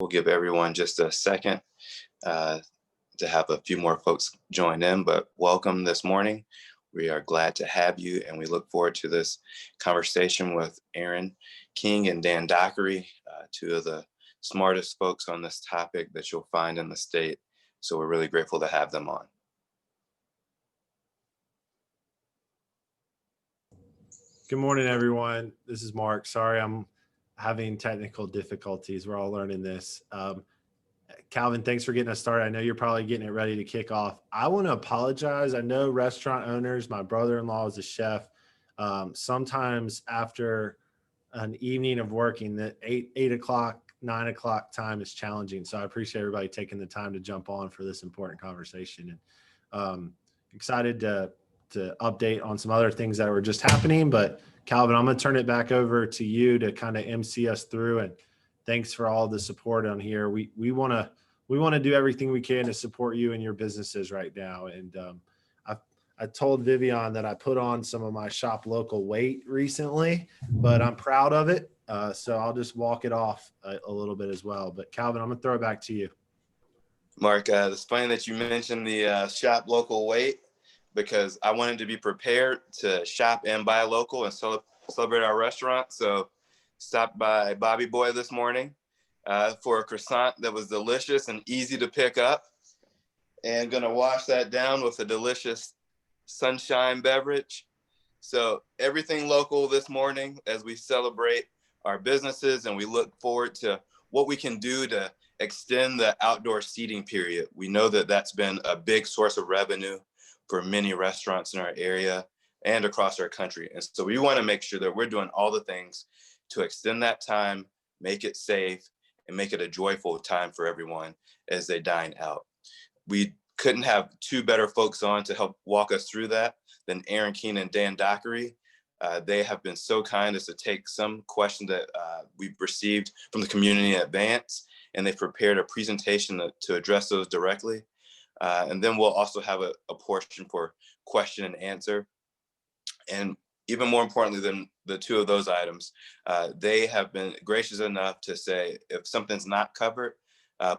We'll give everyone just a second to have a few more folks join in, but welcome this morning. We are glad to have you, and we look forward to this conversation with Aaron King and Dan Dockery, two of the smartest folks on this topic that you'll find in the state. So we're really grateful to have them on. Good morning, everyone. This is Mark. Sorry, I'm having technical difficulties. We're all learning this. Calvin, thanks for getting us started. I know you're probably getting it ready to kick off. I want to apologize. I know restaurant owners, my brother-in-law is a chef. Sometimes after an evening of working, the 8 o'clock, 9 o'clock time is challenging. So I appreciate everybody taking the time to jump on for this important conversation. And excited to update on some other things that were just happening. But Calvin, I'm going to turn it back over to you to kind of MC us through. And thanks for all the support on here. We want to do everything we can to support you and your businesses right now. And I told Vivian that I put on some of my shop local weight recently, but I'm proud of it. So I'll just walk it off a little bit as well. But Calvin, I'm going to throw it back to you. Mark, it's funny that you mentioned the shop local weight, because I wanted to be prepared to shop and buy local and celebrate our restaurant. So stopped by Bobby Boy this morning for a croissant that was delicious and easy to pick up, and gonna wash that down with a delicious sunshine beverage. So everything local this morning as we celebrate our businesses, and we look forward to what we can do to extend the outdoor seating period. We know that that's been a big source of revenue for many restaurants in our area and across our country. And so we want to make sure that we're doing all the things to extend that time, make it safe, and make it a joyful time for everyone as they dine out. We couldn't have two better folks on to help walk us through that than Aaron King and Dan Dockery. They have been so kind as to take some questions that we've received from the community in advance, and they've prepared a presentation to address those directly. And then we'll also have a portion for question and answer. And even more importantly than the two of those items, they have been gracious enough to say, if something's not covered,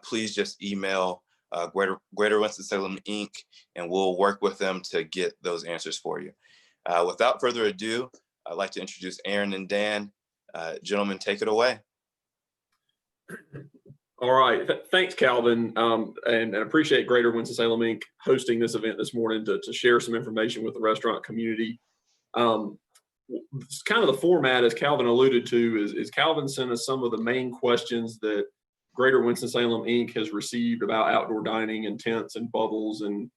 please just email Greater Winston-Salem Inc., and we'll work with them to get those answers for you. Without further ado, I'd like to introduce Aaron and Dan. Gentlemen, take it away. All right. Thanks, Calvin. And appreciate Greater Winston-Salem Inc. hosting this event this morning to share some information with the restaurant community. Kind of the format, as Calvin alluded to, is Calvin sent us some of the main questions that Greater Winston-Salem Inc. has received about outdoor dining and tents and bubbles and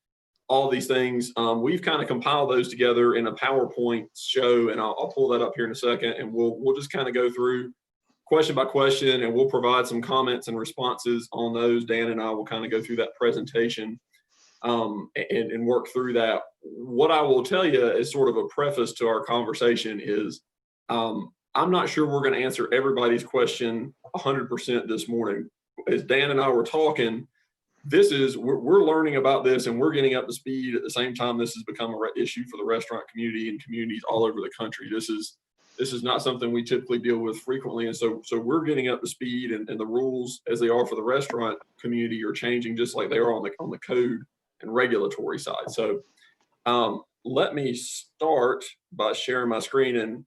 all these things. We've kind of compiled those together in a PowerPoint show, and I'll pull that up here in a second, and we'll just kind of go through question by question, and we'll provide some comments and responses on those. Dan and I will kind of go through that presentation and work through that. What I will tell you as sort of a preface to our conversation is I'm not sure we're going to answer everybody's question 100% this morning. As Dan and I were talking, we're learning about this, and we're getting up to speed at the same time. This has become an issue for the restaurant community and communities all over the country. This is not something we typically deal with frequently. And so we're getting up to speed, and the rules as they are for the restaurant community are changing just like they are on the code and regulatory side. So let me start by sharing my screen, and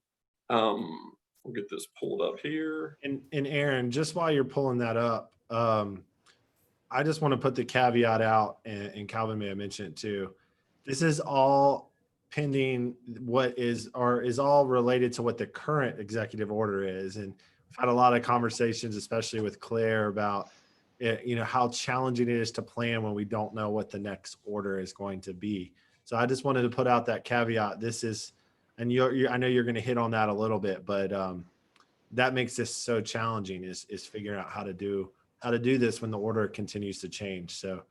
we'll get this pulled up here. And Aaron, just while you're pulling that up, I just want to put the caveat out, and Calvin may have mentioned it too. This is all pending what is all related to what the current executive order is. And we've had a lot of conversations, especially with Claire, about how challenging it is to plan when we don't know what the next order is going to be. So I just wanted to put out that caveat. This is, and I know you're going to hit on that a little bit, but that makes this so challenging is figuring out how to do this when the order continues to change. So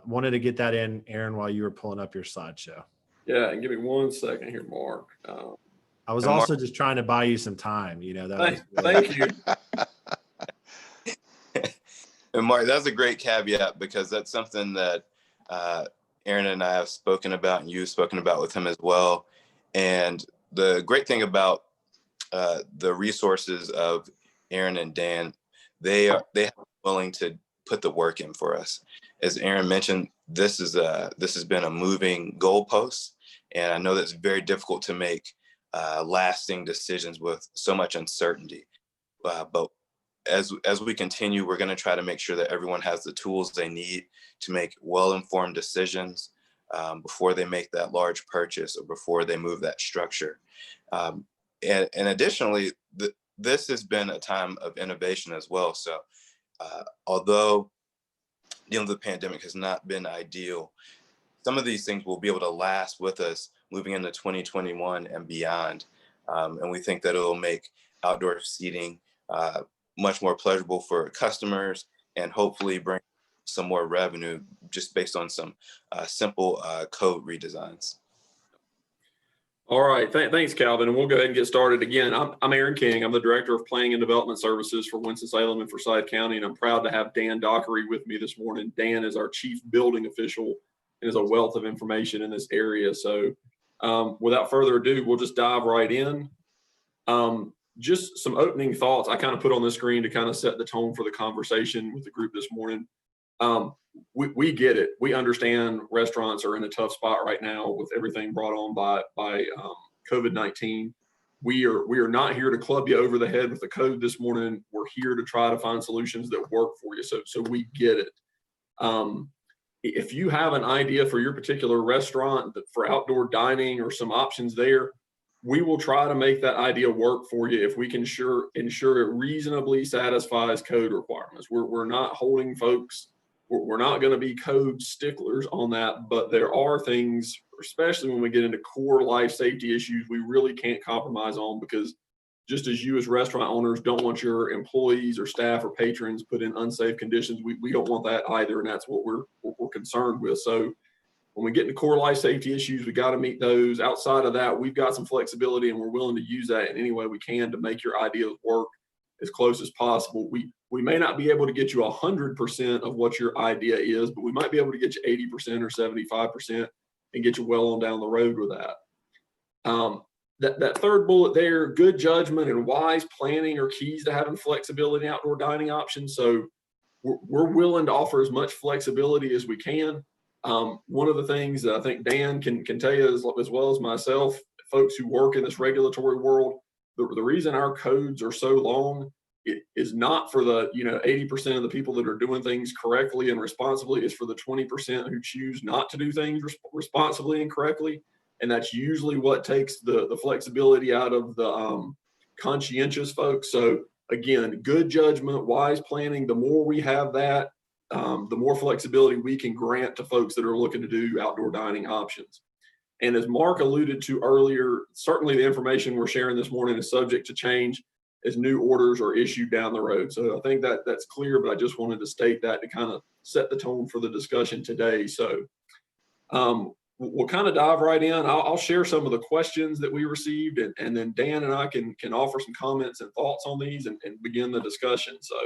wanted to get that in, Aaron, while you were pulling up your slideshow. Yeah, and give me 1 second here, Mark. I was also just trying to buy you some time. Thank you. And Mark, that's a great caveat, because that's something that Aaron and I have spoken about, and you've spoken about with him as well. And the great thing about the resources of Aaron and Dan, they have been willing to put the work in for us. As Aaron mentioned, this has been a moving goalpost, and I know that's very difficult to make lasting decisions with so much uncertainty. But as we continue, we're going to try to make sure that everyone has the tools they need to make well-informed decisions before they make that large purchase or before they move that structure. And additionally, this has been a time of innovation as well. So although dealing with the pandemic has not been ideal, some of these things will be able to last with us moving into 2021 and beyond. And we think that it'll make outdoor seating much more pleasurable for customers and hopefully bring some more revenue just based on some simple code redesigns. All right, thanks, Calvin. And we'll go ahead and get started again. I'm Aaron King. I'm the Director of Planning and Development Services for Winston-Salem and Forsyth County, and I'm proud to have Dan Dockery with me this morning. Dan is our Chief Building Official and is a wealth of information in this area. So without further ado, we'll just dive right in. Just some opening thoughts I kind of put on the screen to kind of set the tone for the conversation with the group this morning. We get it. We understand restaurants are in a tough spot right now with everything brought on by COVID-19. We are not here to club you over the head with the code this morning. We're here to try to find solutions that work for you. So we get it. If you have an idea for your particular restaurant for outdoor dining or some options there, we will try to make that idea work for you if we can ensure it reasonably satisfies code requirements. We're not holding folks. We're not going to be code sticklers on that, but there are things, especially when we get into core life safety issues, we really can't compromise on, because just as you as restaurant owners don't want your employees or staff or patrons put in unsafe conditions, we don't want that either, and that's what we're concerned with. So when we get into core life safety issues, we got to meet those. Outside of that, we've got some flexibility, and we're willing to use that in any way we can to make your ideas work as close as possible. We may not be able to get you 100% of what your idea is, but we might be able to get you 80% or 75% and get you well on down the road with that. That third bullet there, good judgment and wise planning are keys to having flexibility in outdoor dining options. So we're willing to offer as much flexibility as we can. One of the things that I think Dan can tell you as well as myself, folks who work in this regulatory world, the reason our codes are so long, it is not for the 80% of the people that are doing things correctly and responsibly. It's for the 20% who choose not to do things responsibly and correctly, and that's usually what takes the flexibility out of the conscientious folks. So again, good judgment, wise planning. The more we have that, the more flexibility we can grant to folks that are looking to do outdoor dining options. And as Mark alluded to earlier, certainly the information we're sharing this morning is subject to change as new orders are issued down the road. So I think that's clear, but I just wanted to state that to kind of set the tone for the discussion today. So we'll kind of dive right in. I'll share some of the questions that we received, and then Dan and I can offer some comments and thoughts on these and begin the discussion. So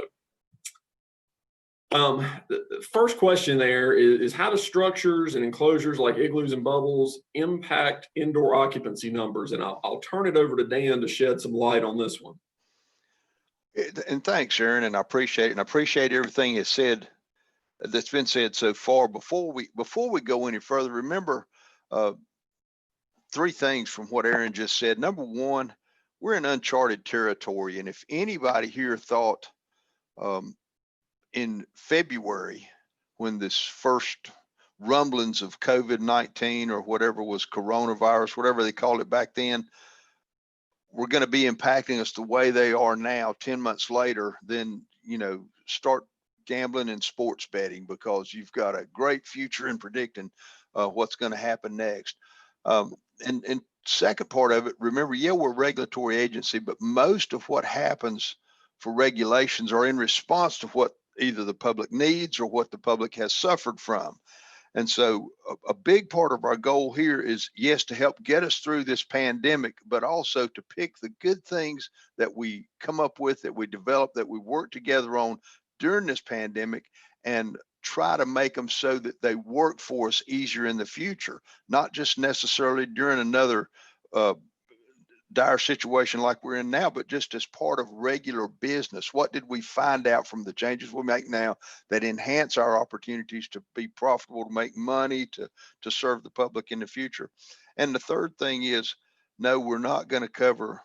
the first question there is how do structures and enclosures like igloos and bubbles impact indoor occupancy numbers? And I'll turn it over to Dan to shed some light on this one. And thanks, Sharon, and I appreciate it. And I appreciate everything that's been said so far. Before we go any further, remember three things from what Aaron just said. Number one, we're in uncharted territory, and if anybody here thought in February, when this first rumblings of COVID-19 or whatever was coronavirus, whatever they called it back then, were going to be impacting us the way they are now 10 months later, then, start gambling and sports betting, because you've got a great future in predicting what's going to happen next. And second part of it, remember, we're a regulatory agency, but most of what happens for regulations are in response to what either the public needs or what the public has suffered from. And so a big part of our goal here is, yes, to help get us through this pandemic, but also to pick the good things that we come up with, that we develop, that we work together on during this pandemic, and try to make them so that they work for us easier in the future, not just necessarily during another dire situation like we're in now, but just as part of regular business. What did we find out from the changes we make now that enhance our opportunities to be profitable, to make money, to serve the public in the future? And the third thing is, no, we're not going to cover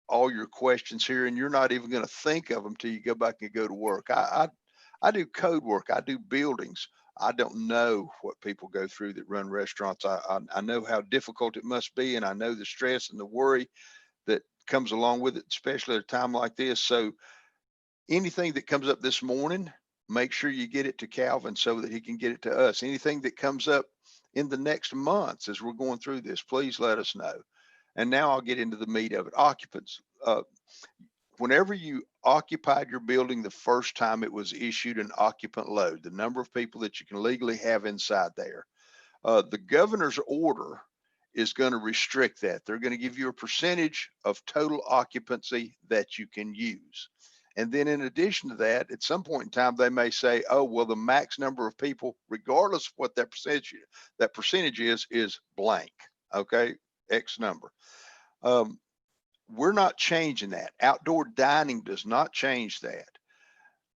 all your questions here, and you're not even going to think of them till you go back and go to work. I do code work. I do buildings. I don't know what people go through that run restaurants. I know how difficult it must be, and I know the stress and the worry that comes along with it, especially at a time like this. So anything that comes up this morning, make sure you get it to Calvin so that he can get it to us. Anything that comes up in the next months as we're going through this, please let us know. And now I'll get into the meat of it. Occupants. Whenever you occupied your building the first time, it was issued an occupant load, the number of people that you can legally have inside there. The governor's order is going to restrict that. They're going to give you a percentage of total occupancy that you can use. And then in addition to that, at some point in time, they may say, oh, well, the max number of people, regardless of what that percentage is blank. Okay, X number. We're not changing that. Outdoor dining does not change that.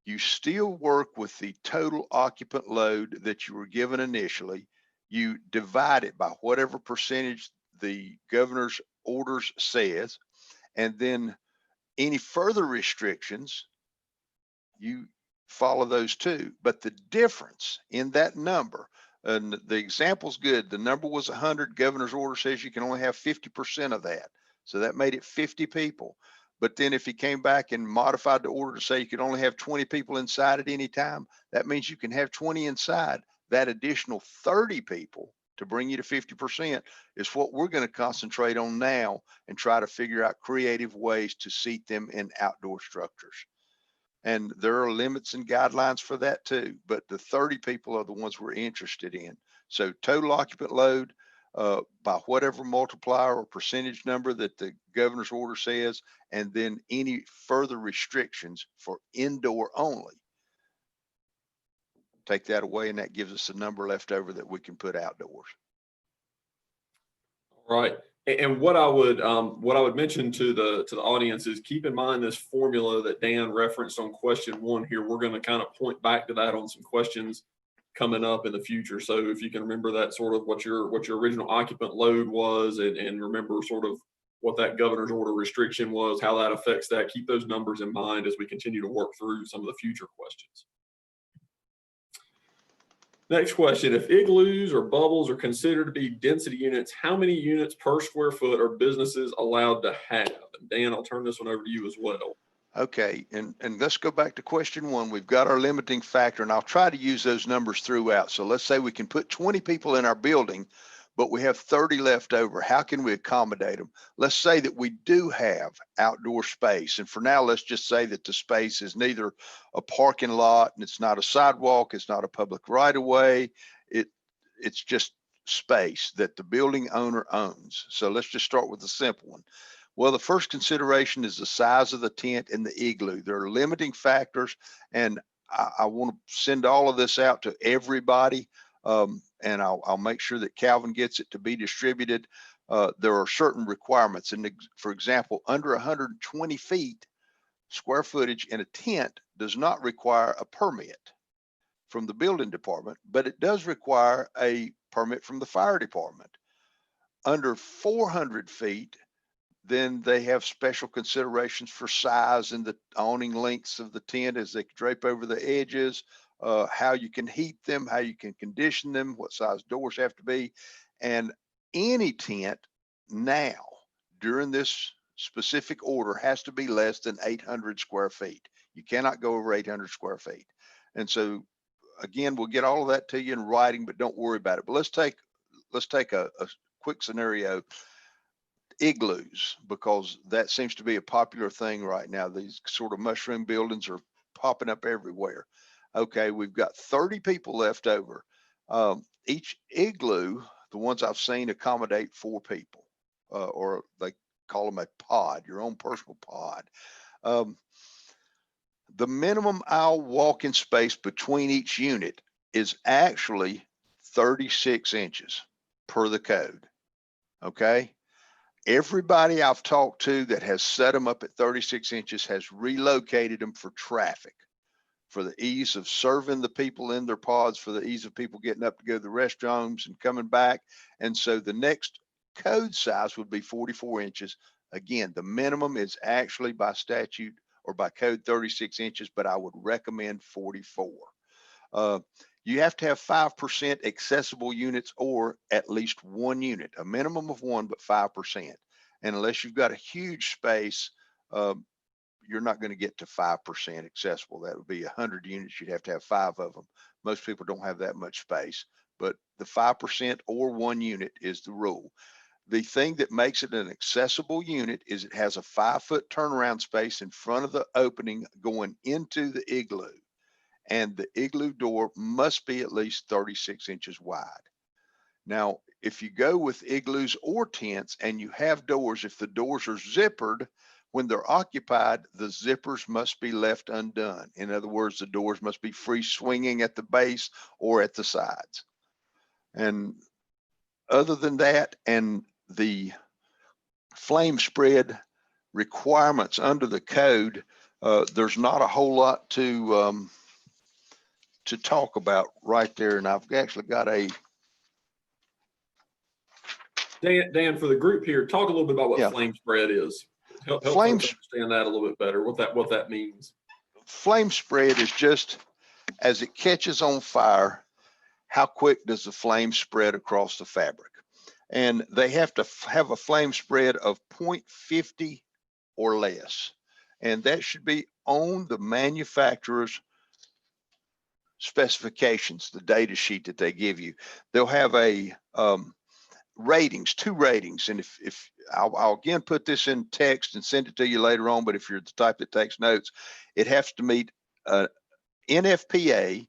You still work with the total occupant load that you were given initially. You divide it by whatever percentage the governor's orders says, and then any further restrictions, you follow those too. But the difference in that number, and the example's good, the number was 100, governor's order says you can only have 50% of that. So that made it 50 people. But then if he came back and modified the order to say you could only have 20 people inside at any time, that means you can have 20 inside. That additional 30 people to bring you to 50% is what we're going to concentrate on now and try to figure out creative ways to seat them in outdoor structures. And there are limits and guidelines for that too, but the 30 people are the ones we're interested in. So total occupant load, by whatever multiplier or percentage number that the governor's order says, and then any further restrictions for indoor only. Take that away, and that gives us a number left over that we can put outdoors. All right. And what I would mention to the audience is keep in mind this formula that Dan referenced on question 1 here. We're going to kind of point back to that on some questions coming up in the future. So if you can remember that sort of what your original occupant load was, and remember sort of what that governor's order restriction was, how that affects that, keep those numbers in mind as we continue to work through some of the future questions. Next question, if igloos or bubbles are considered to be density units, how many units per square foot are businesses allowed to have? And Dan, I'll turn this one over to you as well. Okay, and let's go back to question 1. We've got our limiting factor, and I'll try to use those numbers throughout. So let's say we can put 20 people in our building, but we have 30 left over. How can we accommodate them? Let's say that we do have outdoor space. And for now, let's just say that the space is neither a parking lot, and it's not a sidewalk, it's not a public right of way. It's just space that the building owner owns. So let's just start with the simple one. Well, the first consideration is the size of the tent and the igloo. There are limiting factors, and I want to send all of this out to everybody, and I'll make sure that Calvin gets it to be distributed. There are certain requirements, and for example, under 120 feet square footage in a tent does not require a permit from the building department, but it does require a permit from the fire department. Under 400 feet, then they have special considerations for size and the awning lengths of the tent as they drape over the edges, how you can heat them, how you can condition them, what size doors have to be. And any tent now during this specific order has to be less than 800 square feet. You cannot go over 800 square feet. And so again, we'll get all of that to you in writing, but don't worry about it. But let's take a quick scenario. Igloos, because that seems to be a popular thing right now. These sort of mushroom buildings are popping up everywhere. Okay, we've got 30 people left over. Each igloo, the ones I've seen, accommodate 4 people, or they call them a pod, your own personal pod. The minimum aisle walk-in space between each unit is actually 36 inches per the code. Okay. Everybody I've talked to that has set them up at 36 inches has relocated them for traffic, for the ease of serving the people in their pods, for the ease of people getting up to go to the restrooms and coming back. And so the next code size would be 44 inches. Again, the minimum is actually by statute or by code 36 inches, but I would recommend 44. You have to have 5% accessible units or at least one unit, a minimum of one, but 5%. And unless you've got a huge space, you're not going to get to 5% accessible. That would be 100 units. You'd have to have 5 of them. Most people don't have that much space, but the 5% or one unit is the rule. The thing that makes it an accessible unit is it has a 5-foot turnaround space in front of the opening going into the igloo. And the igloo door must be at least 36 inches wide. Now, if you go with igloos or tents and you have doors, if the doors are zippered, when they're occupied, the zippers must be left undone. In other words, the doors must be free swinging at the base or at the sides. And other than that, and the flame spread requirements under the code, there's not a whole lot to talk about right there. And I've actually got a Dan, for the group here, talk a little bit about what flame spread is. Help flame folks understand that a little bit better, what that means. Flame spread is just as it catches on fire, how quick does the flame spread across the fabric? And they have to have a flame spread of 0.50 or less. And that should be on the manufacturer's specifications, the data sheet that they give you. They'll have a ratings, 2 ratings. And if I'll again put this in text and send it to you later on, but if you're the type that takes notes, it has to meet NFPA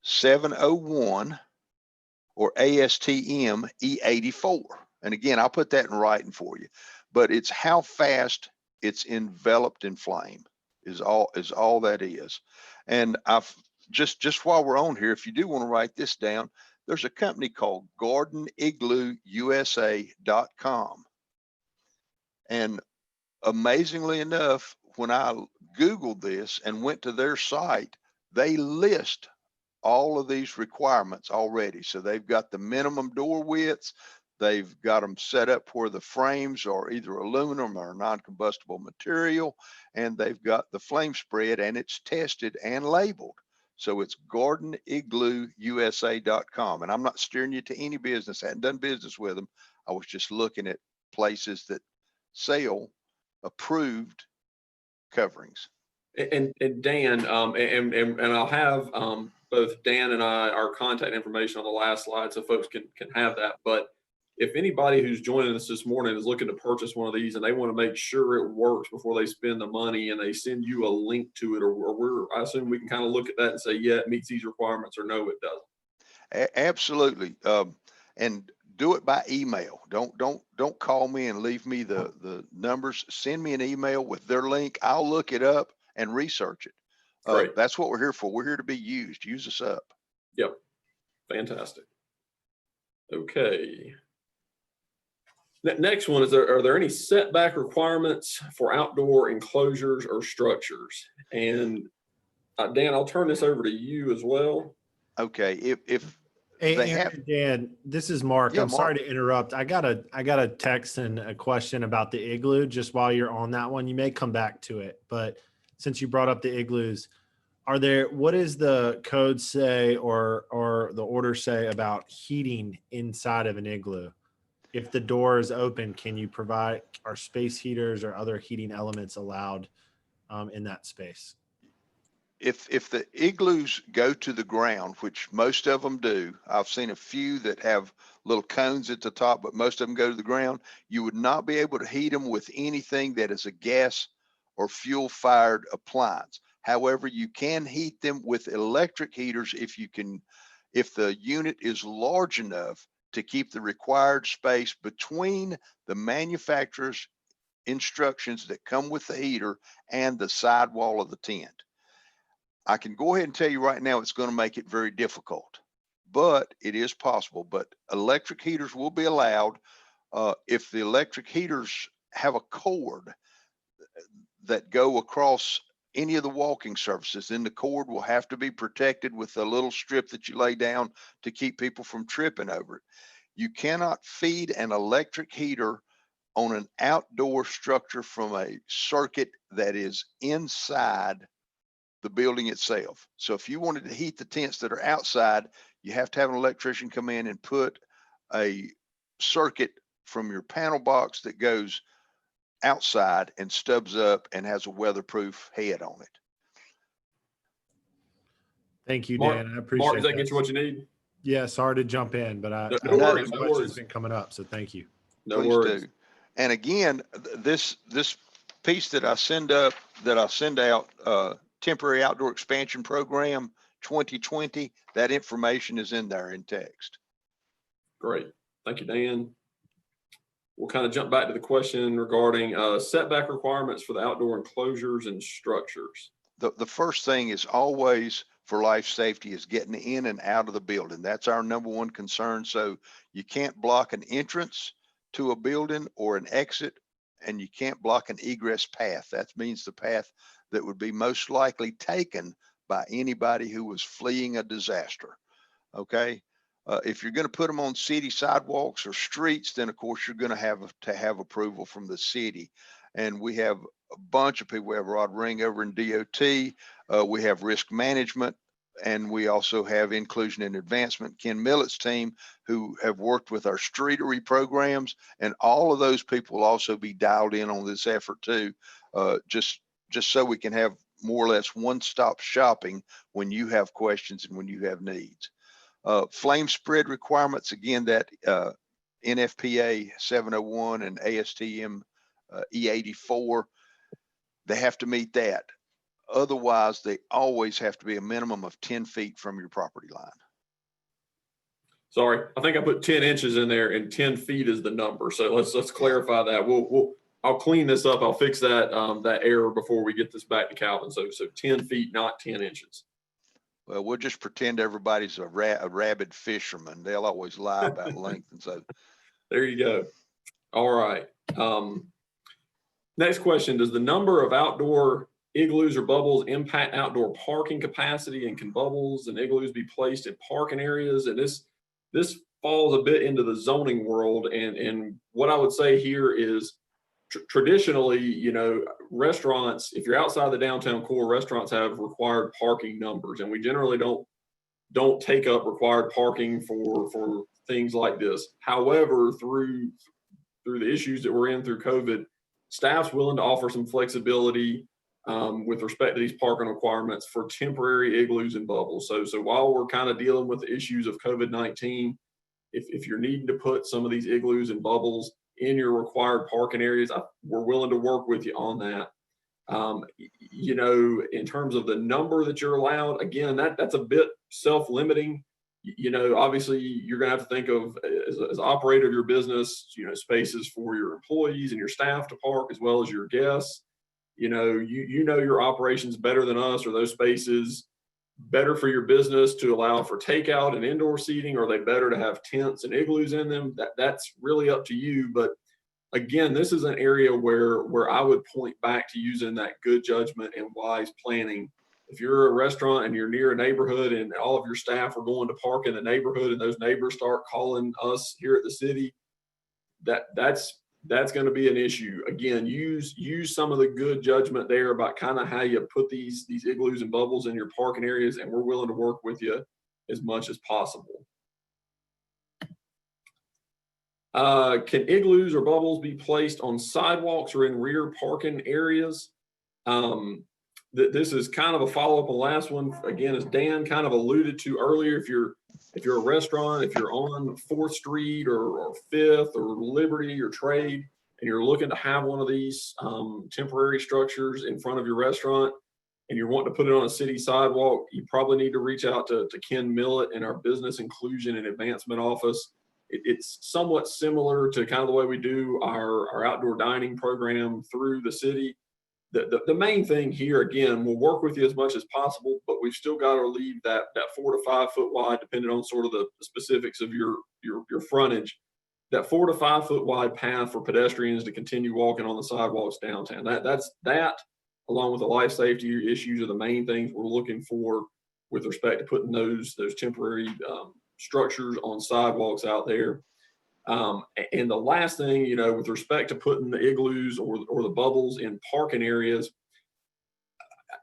701 or ASTM E84. And again, I'll put that in writing for you, but it's how fast it's enveloped in flame is all that is. And I've just while we're on here, if you do want to write this down, there's a company called GardenIgloosUSA.com. And amazingly enough, when I Googled this and went to their site, they list all of these requirements already. So they've got the minimum door widths. They've got them set up where the frames are either aluminum or non-combustible material. And they've got the flame spread and it's tested and labeled. So it's GardenIgloosUSA.com. And I'm not steering you to any business. I hadn't done business with them. I was just looking at places that sell approved coverings. And Dan, and I'll have both Dan and I, our contact information on the last slide so folks can have that. But if anybody who's joining us this morning is looking to purchase one of these and they want to make sure it works before they spend the money and they send you a link to it, or I assume we can kind of look at that and say, yeah, it meets these requirements, or no, it doesn't. Absolutely. And do it by email. Don't call me and leave me the numbers. Send me an email with their link. I'll look it up and research it. That's what we're here for. We're here to be used. Use us up. Yep. Fantastic. Okay. Next one is, are there any setback requirements for outdoor enclosures or structures? And Dan, I'll turn this over to you as well. Okay. If Hey, they have, Dan, this is Mark. Yeah, I'm sorry to interrupt. I got a text and a question about the igloo just while you're on that one. You may come back to it, but since you brought up the igloos, what does the code say or the order say about heating inside of an igloo? If the door is open, can you provide, are space heaters or other heating elements allowed in that space? if the igloos go to the ground, which most of them do, I've seen a few that have little cones at the top, but most of them go to the ground. You would not be able to heat them with anything that is a gas or fuel fired appliance. However, you can heat them with electric heaters if the unit is large enough to keep the required space between the manufacturer's instructions that come with the heater and the sidewall of the tent. I can go ahead and tell you right now, it's going to make it very difficult, but it is possible. But electric heaters will be allowed. If the electric heaters have a cord that go across any of the walking surfaces, then the cord will have to be protected with a little strip that you lay down to keep people from tripping over it. You cannot feed an electric heater on an outdoor structure from a circuit that is inside the building itself. So if you wanted to heat the tents that are outside, you have to have an electrician come in and put a circuit from your panel box that goes outside and stubs up and has a weatherproof head on it. Thank you, Mark, Dan. I appreciate Mark, does that that. get you what you need? Yeah, sorry to jump in, but I No know worries, this no question's worries. been coming up, so thank you. No Please worries. do. And again, this piece that I send out, temporary outdoor expansion program 2020, that information is in there in text. Great. Thank you, Dan. We'll kind of jump back to the question regarding setback requirements for the outdoor enclosures and structures. The first thing is always for life safety is getting in and out of the building. That's our number one concern. So you can't block an entrance to a building or an exit, and you can't block an egress path. That means the path that would be most likely taken by anybody who was fleeing a disaster. Okay. If you're going to put them on city sidewalks or streets, then of course you're going to have approval from the city. And we have a bunch of people. We have Rod Ring over in DOT. We have risk management, and we also have inclusion and advancement, Ken Millett's team, who have worked with our streetery programs. And all of those people will also be dialed in on this effort too, just so we can have more or less one-stop shopping when you have questions and when you have needs. Flame spread requirements, again, that NFPA 701 and ASTM E84, they have to meet that. Otherwise, they always have to be a minimum of 10 feet from your property line. Sorry, I think I put 10 inches in there and 10 feet is the number. So let's clarify that. I'll clean this up. I'll fix that that error before we get this back to Calvin. So 10 feet, not 10 inches. Well, we'll just pretend everybody's a rabid fisherman. They'll always lie about length. And so there you go. All right. Next question, does the number of outdoor igloos or bubbles impact outdoor parking capacity, and can bubbles and igloos be placed in parking areas? And this falls a bit into the zoning world. And what I would say here is traditionally, you know, restaurants, if you're outside the downtown core, restaurants have required parking numbers, and we generally don't take up required parking for things like this. However, through the issues that we're in through COVID, staff's willing to offer some flexibility with respect to these parking requirements for temporary igloos and bubbles. So while we're kind of dealing with the issues of COVID-19, if you're needing to put some of these igloos and bubbles in your required parking areas, we're willing to work with you on that. You know, in terms of the number that you're allowed, again, that's a bit self-limiting. You know, obviously you're going to have to think of, as operator of your business, you know, spaces for your employees and your staff to park, as well as your guests. You know, you know your operations better than us. Are those spaces better for your business to allow for takeout and indoor seating? Or are they better to have tents and igloos in them? That's really up to you. But again, this is an area where I would point back to using that good judgment and wise planning. If you're a restaurant and you're near a neighborhood and all of your staff are going to park in the neighborhood, and those neighbors start calling us here at the city, that's going to be an issue. Again, use some of the good judgment there about kind of how you put these igloos and bubbles in your parking areas, and we're willing to work with you as much as possible. Can igloos or bubbles be placed on sidewalks or in rear parking areas? This is kind of a follow-up on the last one. Again, as Dan kind of alluded to earlier, if you're a restaurant, if you're on 4th Street or 5th or Liberty or Trade, and you're looking to have one of these temporary structures in front of your restaurant, and you're wanting to put it on a city sidewalk, you probably need to reach out to Ken Millett in our Business Inclusion and Advancement Office. It's somewhat similar to kind of the way we do our outdoor dining program through the city. The main thing here, again, we'll work with you as much as possible, but we've still got to leave that 4 to 5 foot wide, depending on sort of the specifics of your frontage. that 4 to 5 foot wide path for pedestrians to continue walking on the sidewalks downtown. That along with the life safety issues are the main things we're looking for with respect to putting those temporary structures on sidewalks out there. And the last thing, you know, with respect to putting the igloos or the bubbles in parking areas,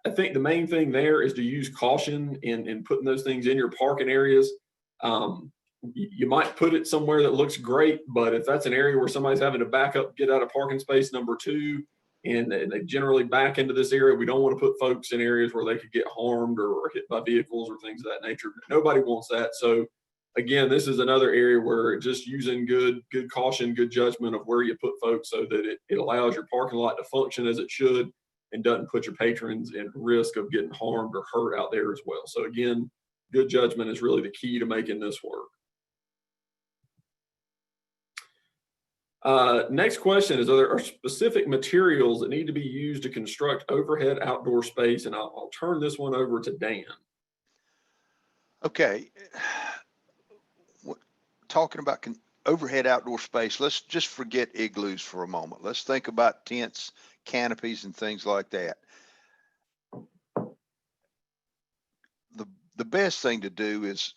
I think the main thing there is to use caution in putting those things in your parking areas. You might put it somewhere that looks great, but if that's an area where somebody's having to back up, get out of parking space number 2, and they generally back into this area, we don't want to put folks in areas where they could get harmed or hit by vehicles or things of that nature. Nobody wants that. So again, this is another area where just using good caution, good judgment of where you put folks so that it allows your parking lot to function as it should and doesn't put your patrons in risk of getting harmed or hurt out there as well. So again, good judgment is really the key to making this work. Next question is, are there specific materials that need to be used to construct overhead outdoor space? And I'll turn this one over to Dan. Okay. Talking about overhead outdoor space, let's just forget igloos for a moment. Let's think about tents, canopies, and things like that. The best thing to do is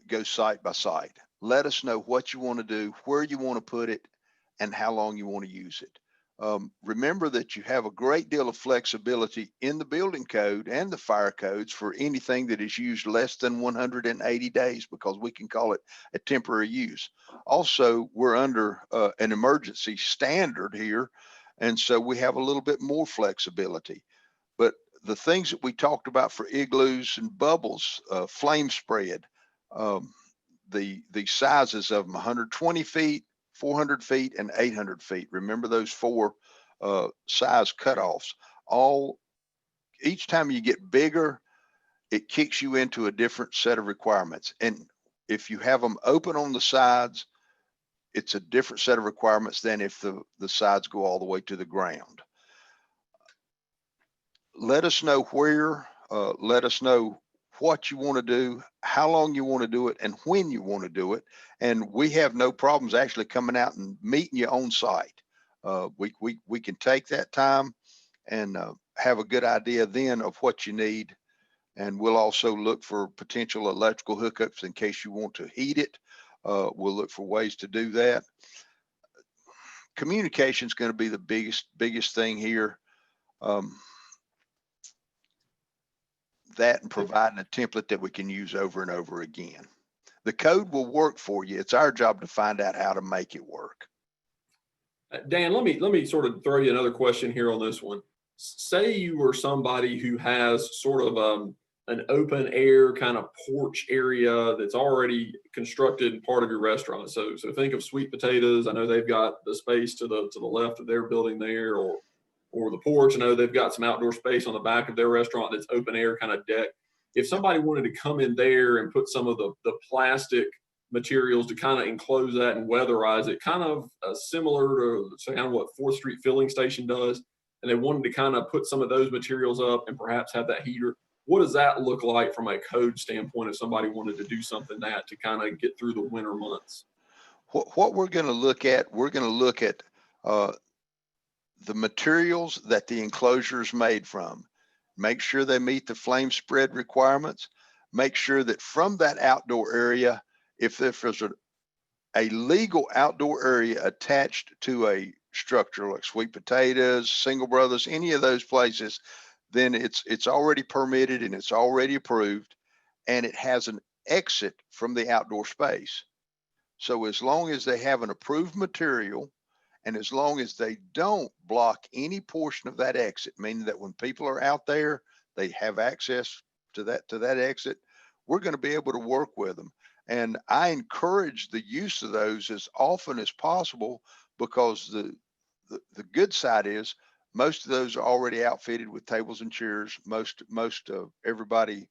go site by site. Let us know what you want to do, where you want to put it, and how long you want to use it. Remember that you have a great deal of flexibility in the building code and the fire codes for anything that is used less than 180 days, because we can call it a temporary use. Also, we're under an emergency standard here, and so we have a little bit more flexibility. But the things that we talked about for igloos and bubbles, flame spread, the sizes of them, 120 feet, 400 feet, and 800 feet. Remember those 4 size cutoffs. Each time you get bigger, it kicks you into a different set of requirements. And if you have them open on the sides, it's a different set of requirements than if the sides go all the way to the ground. Let us know where, let us know what you want to do, how long you want to do it, and when you want to do it. And we have no problems actually coming out and meeting you on site. We can take that time and have a good idea then of what you need. And we'll also look for potential electrical hookups in case you want to heat it. We'll look for ways to do that. Communication is going to be the biggest thing here. That and providing a template that we can use over and over again. The code will work for you. It's our job to find out how to make it work. Dan, let me sort of throw you another question here on this one. Say you were somebody who has sort of an open air kind of porch area that's already constructed in part of your restaurant. So think of Sweet Potatoes. I know they've got the space to the left of their building there, or the porch. I know they've got some outdoor space on the back of their restaurant that's open air kind of deck. If somebody wanted to come in there and put some of the plastic materials to kind of enclose that and weatherize it, kind of similar to kind of what 4th Street Filling Station does, and they wanted to kind of put some of those materials up and perhaps have that heater, what does that look like from a code standpoint if somebody wanted to do something that to kind of get through the winter months? What we're going to look at, the materials that the enclosure is made from. Make sure they meet the flame spread requirements. Make sure that from that outdoor area, if there's a legal outdoor area attached to a structure like Sweet Potatoes, Single Brothers, any of those places, then it's already permitted and it's already approved, and it has an exit from the outdoor space. So as long as they have an approved material, and as long as they don't block any portion of that exit, meaning that when people are out there, they have access to that exit, we're going to be able to work with them. And I encourage the use of those as often as possible, because the good side is most of those are already outfitted with tables and chairs. Most of everybody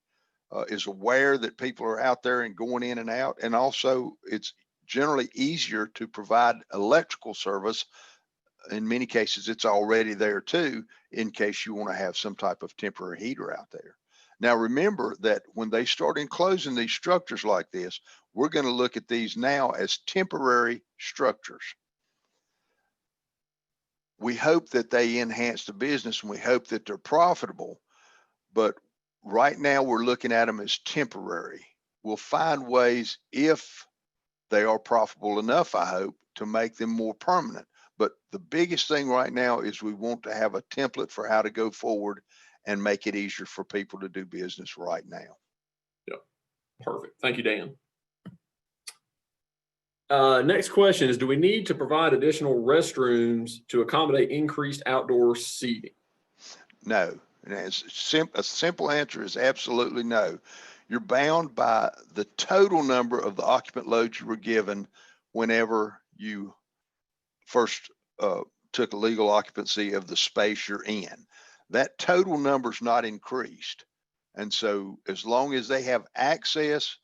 is aware that people are out there and going in and out. And also it's generally easier to provide electrical service. In many cases, it's already there too, in case you want to have some type of temporary heater out there. Now, remember that when they start enclosing these structures like this, we're going to look at these now as temporary structures. We hope that they enhance the business and we hope that they're profitable, but right now we're looking at them as temporary. We'll find ways, if they are profitable enough, I hope, to make them more permanent. But the biggest thing right now is we want to have a template for how to go forward and make it easier for people to do business right now. Yep. Perfect. Thank you, Dan. Next question is, do we need to provide additional restrooms to accommodate increased outdoor seating? No. And a simple answer is absolutely no. You're bound by the total number of the occupant loads you were given whenever you first took a legal occupancy of the space you're in. That total number's not increased. And so as long as they have access,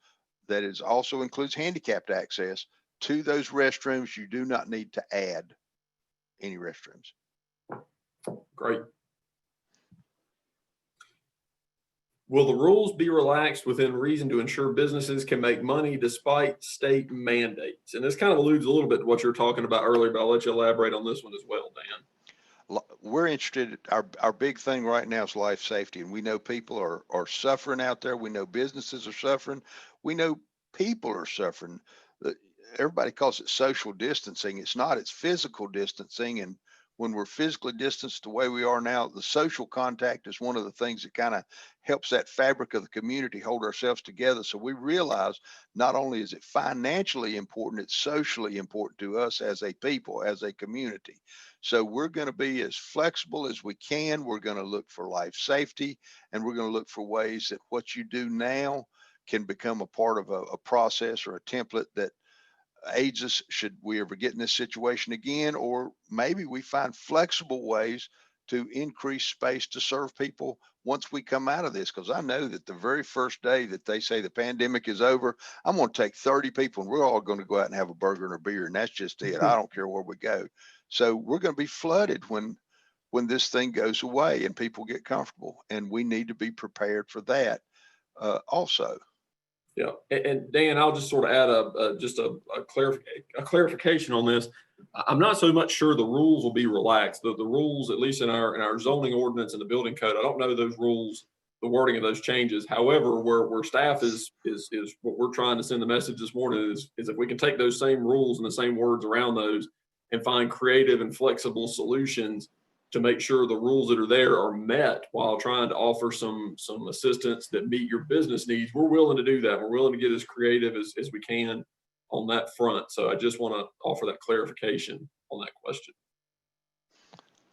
that is also includes handicapped access to those restrooms, you do not need to add any restrooms. Great. Will the rules be relaxed within reason to ensure businesses can make money despite state mandates? And this kind of alludes a little bit to what you were talking about earlier, but I'll let you elaborate on this one as well, Dan. We're interested, our big thing right now is life safety. And we know people are suffering out there. We know businesses are suffering. We know people are suffering. Everybody calls it social distancing. It's not, it's physical distancing. And when we're physically distanced the way we are now, the social contact is one of the things that kind of helps that fabric of the community hold ourselves together. So we realize not only is it financially important, it's socially important to us as a people, as a community. So we're going to be as flexible as we can. We're going to look for life safety, and we're going to look for ways that what you do now can become a part of a process or a template that aids us should we ever get in this situation again, or maybe we find flexible ways to increase space to serve people once we come out of this. Because I know that the very first day that they say the pandemic is over, I'm going to take 30 people and we're all going to go out and have a burger and a beer, and that's just it. I don't care where we go. So we're going to be flooded when this thing goes away and people get comfortable, and we need to be prepared for that also. Yeah, and Dan, I'll just sort of add a clarification on this. I'm not so much sure the rules will be relaxed. The rules, at least in our zoning ordinance and the building code, I don't know those rules, the wording of those changes. However, where staff is what we're trying to send the message this morning is if we can take those same rules and the same words around those and find creative and flexible solutions to make sure the rules that are there are met while trying to offer some assistance that meet your business needs, we're willing to do that. We're willing to get as creative as we can on that front. So I just want to offer that clarification on that question.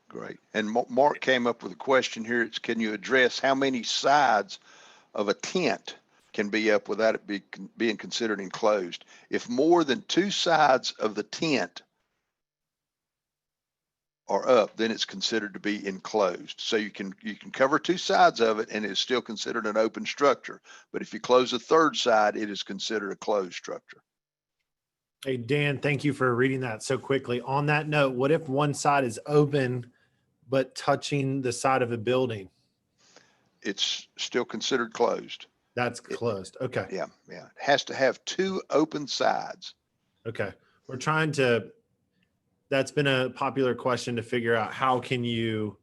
Great. And Mark came up with a question here. It's, can you address how many sides of a tent can be up without it being considered enclosed? If more than 2 sides of the tent are up, then it's considered to be enclosed. So you can cover 2 sides of it and it's still considered an open structure. But if you close a 3rd side, it is considered a closed structure. Hey, Dan, thank you for reading that so quickly. On that note, what if one side is open but touching the side of a building? It's still considered closed. That's closed. Okay. Yeah. It has to have 2 open sides. Okay. We're trying to, that's been a popular question to figure out, how can you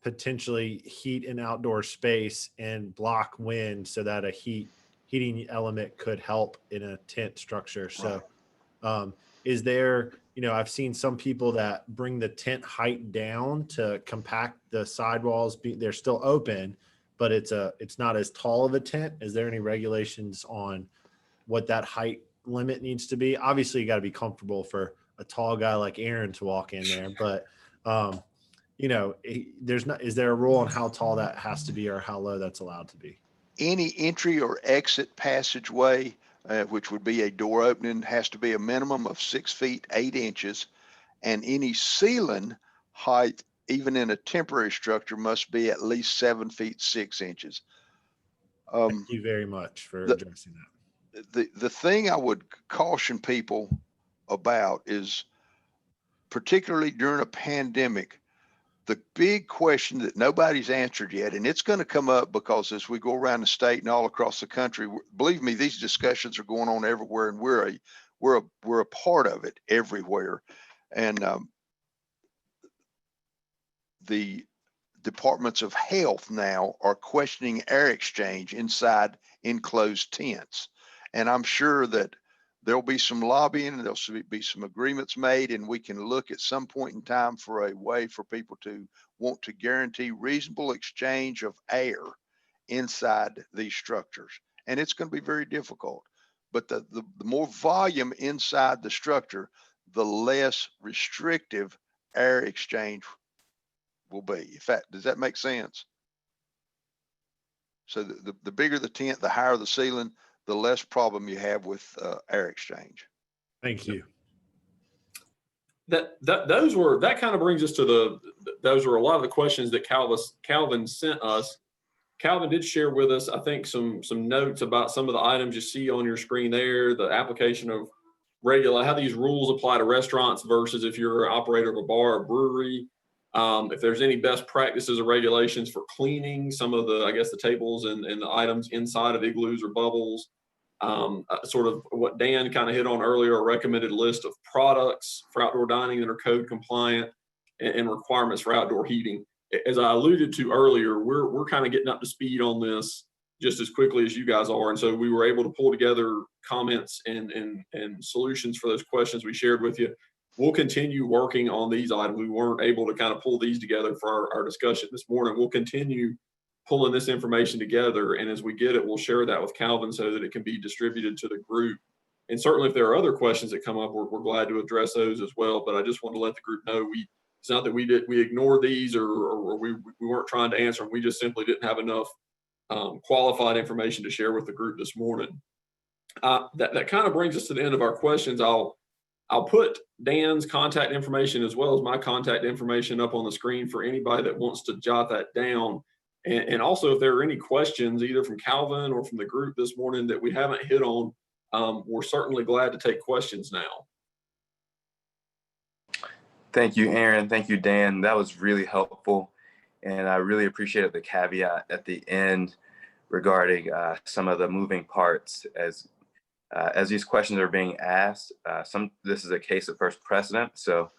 potentially heat an outdoor space and block wind so that a heating element could help in a tent structure. So is there, I've seen some people that bring the tent height down to compact the sidewalls. They're still open, but it's not as tall of a tent. Is there any regulations on what that height limit needs to be? Obviously you got to be comfortable for a tall guy like Aaron to walk in there, but is there a rule on how tall that has to be or how low that's allowed to be? Any entry or exit passageway, which would be a door opening, has to be a minimum of 6 feet 8 inches, and any ceiling height, even in a temporary structure, must be at least 7 feet 6 inches. Thank you very much for addressing that. The thing I would caution people about is, particularly during a pandemic, the big question that nobody's answered yet, and it's going to come up because as we go around the state and all across the country, believe me, these discussions are going on everywhere, and we're a part of it everywhere. And the departments of health now are questioning air exchange inside enclosed tents, and I'm sure that there'll be some lobbying and there'll be some agreements made, and we can look at some point in time for a way for people to want to guarantee reasonable exchange of air inside these structures. And it's going to be very difficult, but the more volume inside the structure, the less restrictive air exchange will be. In fact, does that make sense? So the bigger the tent, the higher the ceiling, the less problem you have with air exchange. Thank you. That kind of brings us to those were a lot of the questions that Calvin sent us. Calvin did share with us, I think, some notes about some of the items you see on your screen there, the application of how these rules apply to restaurants versus if you're an operator of a bar or brewery. If there's any best practices or regulations for cleaning some of the, I guess, the tables and the items inside of igloos or bubbles. Sort of what Dan kind of hit on earlier, a recommended list of products for outdoor dining that are code compliant and requirements for outdoor heating. As I alluded to earlier, we're kind of getting up to speed on this just as quickly as you guys are. And so we were able to pull together comments and solutions for those questions we shared with you. We'll continue working on these items. We weren't able to kind of pull these together for our discussion this morning. We'll continue pulling this information together, and as we get it, we'll share that with Calvin so that it can be distributed to the group. And certainly if there are other questions that come up, we're glad to address those as well. But I just want to let the group know it's not that we ignored these or we weren't trying to answer them. We just simply didn't have enough qualified information to share with the group this morning. That kind of brings us to the end of our questions. I'll put Dan's contact information as well as my contact information up on the screen for anybody that wants to jot that down. And also, if there are any questions, either from Calvin or from the group this morning that we haven't hit on, we're certainly glad to take questions now. Thank you, Aaron. Thank you, Dan. That was really helpful. And I really appreciated the caveat at the end regarding some of the moving parts as these questions are being asked. This is a case of first precedent, so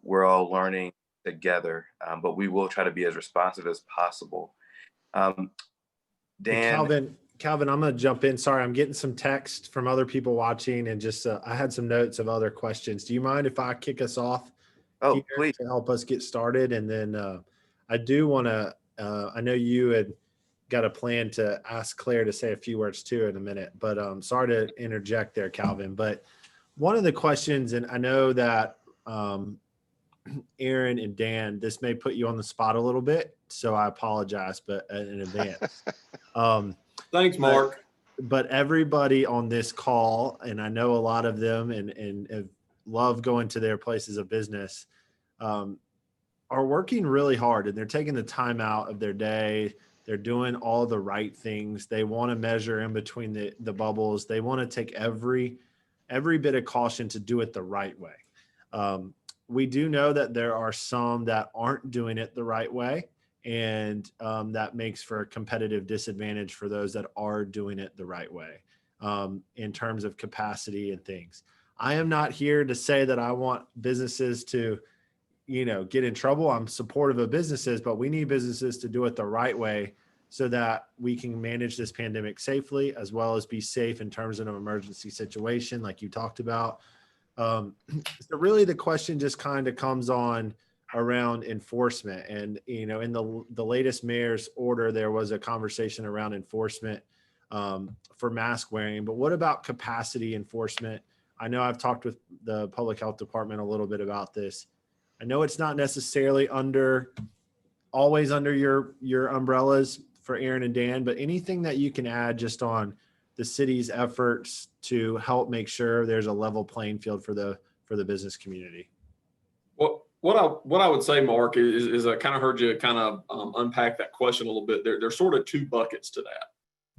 we're all learning together, but we will try to be as responsive as possible. Dan, Calvin, I'm going to jump in. Sorry, I'm getting some text from other people watching, and just I had some notes of other questions. Do you mind if I kick us off? Oh, please. To help us get started, and then I do want to. I know you had got a plan to ask Claire to say a few words too in a minute, but sorry to interject there, Calvin. But one of the questions, and I know that Aaron and Dan, this may put you on the spot a little bit, so I apologize, but in advance. Thanks, Mark. But everybody on this call, and I know a lot of them and love going to their places of business, are working really hard, and they're taking the time out of their day. They're doing all the right things. They want to measure in between the bubbles. They want to take every bit of caution to do it the right way. We do know that there are some that aren't doing it the right way, and that makes for a competitive disadvantage for those that are doing it the right way in terms of capacity and things. I am not here to say that I want businesses to, get in trouble. I'm supportive of businesses, but we need businesses to do it the right way so that we can manage this pandemic safely, as well as be safe in terms of an emergency situation like you talked about. So really the question just kind of comes on around enforcement. And, in the latest mayor's order, there was a conversation around enforcement for mask wearing, but what about capacity enforcement? I know I've talked with the public health department a little bit about this. I know it's not necessarily always under your umbrellas for Aaron and Dan, but anything that you can add just on the city's efforts to help make sure there's a level playing field for the business community. Well, what I would say, Mark, is I kind of heard you kind of unpack that question a little bit. There's sort of two buckets to that.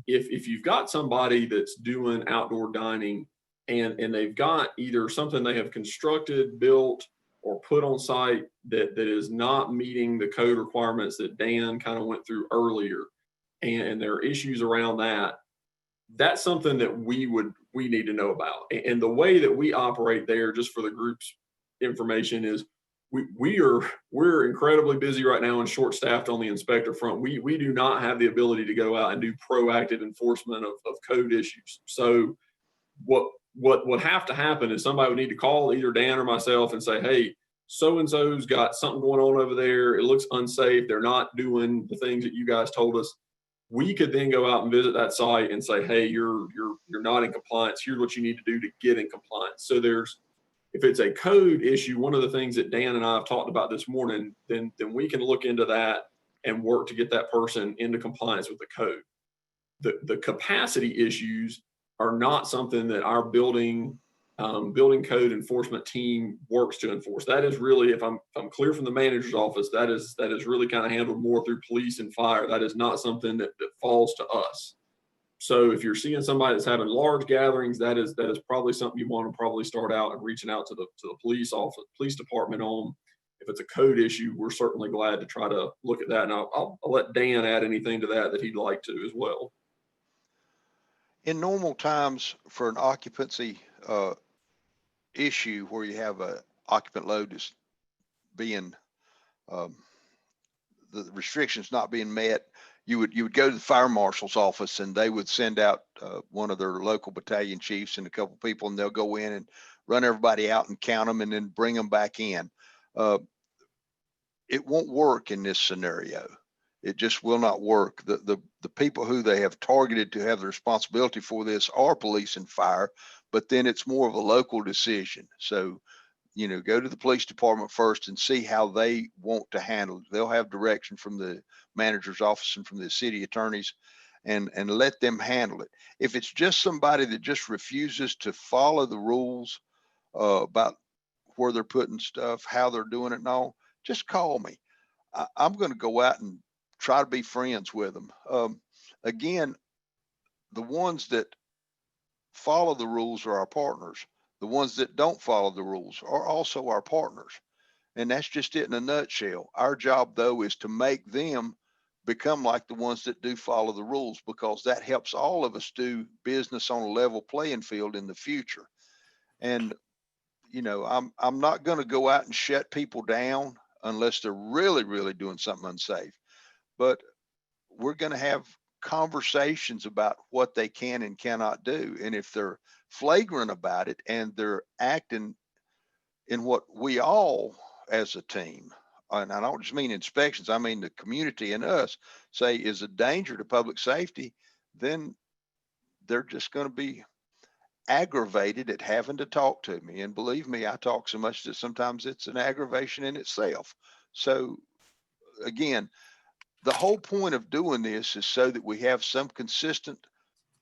If you've got somebody that's doing outdoor dining and they've got either something they have constructed, built, or put on site that is not meeting the code requirements that Dan kind of went through earlier, and there are issues around that, that's something that we need to know about. And the way that we operate there, just for the group's information, is we're incredibly busy right now and short staffed on the inspector front. We do not have the ability to go out and do proactive enforcement of code issues. So what would have to happen is somebody would need to call either Dan or myself and say, hey, so-and-so's got something going on over there. It looks unsafe. They're not doing the things that you guys told us. We could then go out and visit that site and say, hey, you're not in compliance. Here's what you need to do to get in compliance. So if it's a code issue, one of the things that Dan and I have talked about this morning, then we can look into that and work to get that person into compliance with the code. The capacity issues are not something that our building code enforcement team works to enforce. That is really, if I'm clear from the manager's office, that is really kind of handled more through police and fire. That is not something that falls to us. So if you're seeing somebody that's having large gatherings, that is probably something you want to probably start out and reaching out to the police department on. If it's a code issue, we're certainly glad to try to look at that. And I'll let Dan add anything to that he'd like to as well. In normal times, for an occupancy issue where you have a occupant load is being the restrictions not being met, you would go to the fire marshal's office and they would send out one of their local battalion chiefs and a couple people, and they'll go in and run everybody out and count them and then bring them back in. It won't work in this scenario. It just will not work. The people who they have targeted to have the responsibility for this are police and fire, but then it's more of a local decision. So, go to the police department first and see how they want to handle it. They'll have direction from the manager's office and from the city attorneys, and let them handle it. If it's just somebody that just refuses to follow the rules about where they're putting stuff, how they're doing it and all, just call me. I'm going to go out and try to be friends with them. Again, the ones that follow the rules are our partners. The ones that don't follow the rules are also our partners. And that's just it in a nutshell. Our job, though, is to make them become like the ones that do follow the rules, because that helps all of us do business on a level playing field in the future. And, I'm not going to go out and shut people down unless they're really, really doing something unsafe. But we're going to have conversations about what they can and cannot do. And if they're flagrant about it and they're acting in what we all as a team, and I don't just mean inspections, I mean the community and us, say is a danger to public safety, then they're just going to be aggravated at having to talk to me. And believe me, I talk so much that sometimes it's an aggravation in itself. So again, the whole point of doing this is so that we have some consistent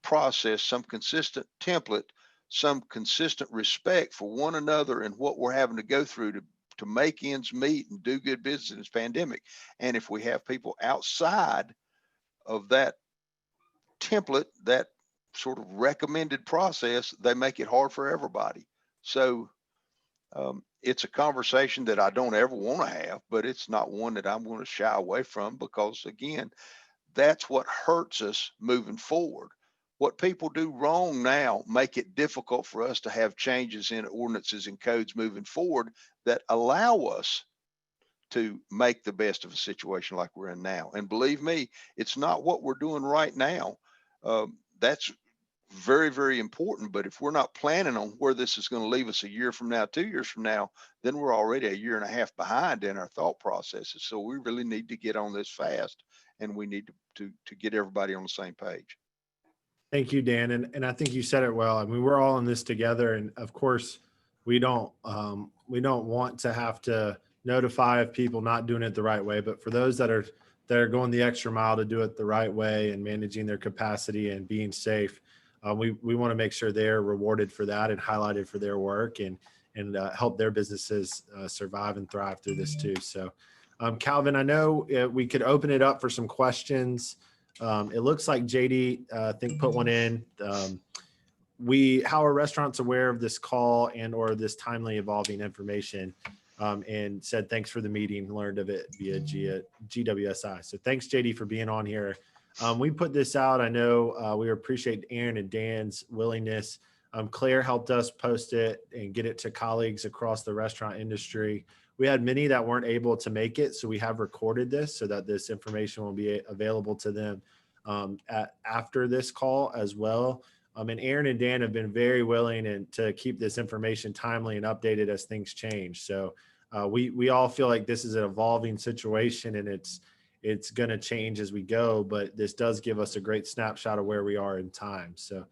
process, some consistent template, some consistent respect for one another and what we're having to go through to make ends meet and do good business in this pandemic. And if we have people outside of that template, that sort of recommended process, they make it hard for everybody. So it's a conversation that I don't ever want to have, but it's not one that I'm going to shy away from, because again, that's what hurts us moving forward. What people do wrong now make it difficult for us to have changes in ordinances and codes moving forward that allow us to make the best of a situation like we're in now. And believe me, it's not what we're doing right now. That's very, very important. But if we're not planning on where this is going to leave us a year from now, 2 years from now, then we're already a year and a half behind in our thought processes. So we really need to get on this fast, and we need to get everybody on the same page. Thank you, Dan. And I think you said it well. I mean, we're all in this together. And of course, we don't want to have to notify of people not doing it the right way. But for those that are going the extra mile to do it the right way and managing their capacity and being safe, we want to make sure they're rewarded for that and highlighted for their work and help their businesses survive and thrive through this too. So, Calvin, I know we could open it up for some questions. It looks like JD, I think, put one in. How are restaurants aware of this call and or this timely evolving information? and said thanks for the meeting, learned of it via GWSI. So thanks, JD, for being on here. We put this out. I know we appreciate Aaron and Dan's willingness. Claire helped us post it and get it to colleagues across the restaurant industry. We had many that weren't able to make it, so we have recorded this so that this information will be available to them after this call as well. And Aaron and Dan have been very willing to keep this information timely and updated as things change. So we all feel like this is an evolving situation, and it's going to change as we go, but this does give us a great snapshot of where we are in time. So